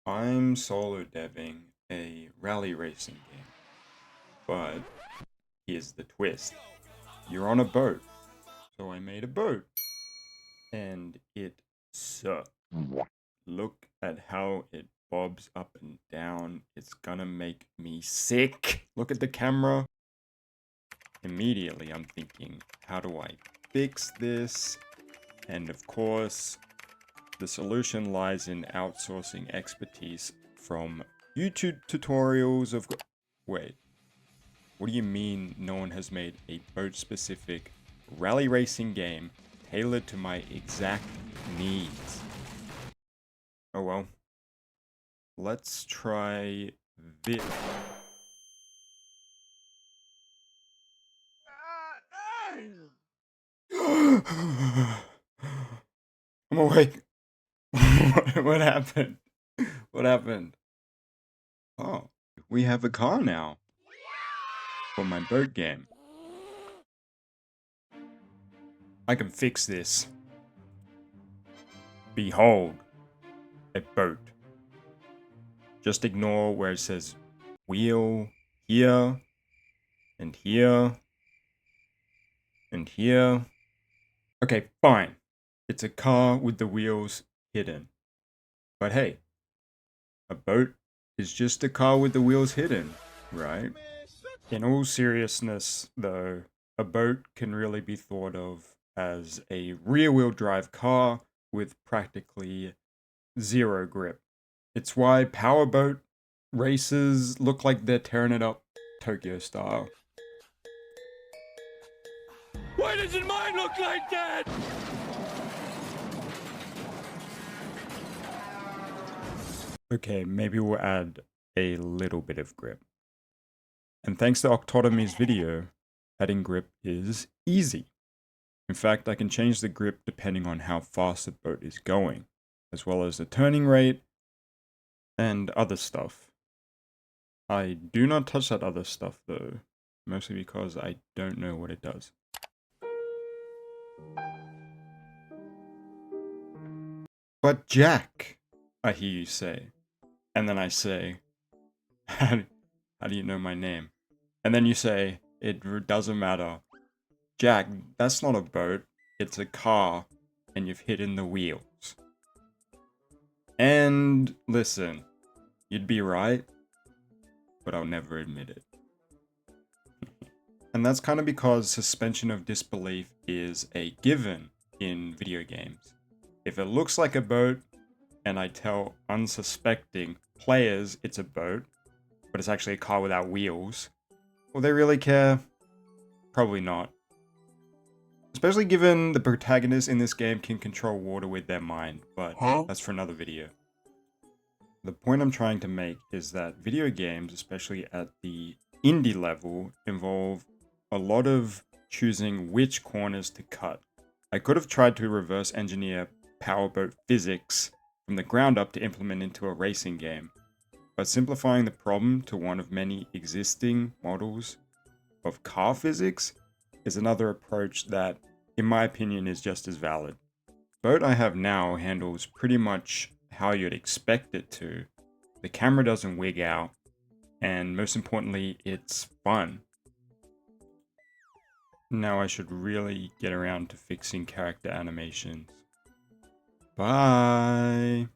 I'm solo deving a rally racing game, but here's the twist. You're on a boat, so I made a boat, and it sucks. Look at how it bobs up and down. It's gonna make me sick. Look at the camera. Immediately I'm thinking, how do I fix this? And of course, the solution lies in outsourcing expertise from YouTube tutorials of... Wait, what do you mean no one has made a boat-specific rally racing game tailored to my exact needs? Oh well. Let's try this. I'm awake. What happened? What happened? Oh, we have a car now for my boat game. I can fix this. Behold, a boat. Just ignore where it says wheel here and here and here. Okay, fine. It's a car with the wheels hidden. But hey, a boat is just a car with the wheels hidden, right? In all seriousness, though, a boat can really be thought of as a rear-wheel drive car with practically zero grip. It's why powerboat races look like they're tearing it up Tokyo style. Why doesn't mine look like that? Okay, maybe we'll add a little bit of grip. And thanks to Octotomy's video, adding grip is easy. In fact, I can change the grip depending on how fast the boat is going, as well as the turning rate and other stuff. I do not touch that other stuff though, mostly because I don't know what it does. But Jack, I hear you say. And then I say, how do you know my name? And then you say, it doesn't matter. Jack, that's not a boat, it's a car, and you've hidden the wheels. And listen, you'd be right, but I'll never admit it. And that's kind of because suspension of disbelief is a given in video games. If it looks like a boat, and I tell unsuspecting players it's a boat, but it's actually a car without wheels, will they really care? Probably not. Especially given the protagonists in this game can control water with their mind, but that's for another video. The point I'm trying to make is that video games, especially at the indie level, involve a lot of choosing which corners to cut. I could have tried to reverse engineer powerboat physics from the ground up to implement into a racing game, but simplifying the problem to one of many existing models of car physics is another approach that, in my opinion, is just as valid. The boat I have now handles pretty much how you'd expect it to. The camera doesn't wig out, and most importantly, it's fun. Now I should really get around to fixing character animations. Bye!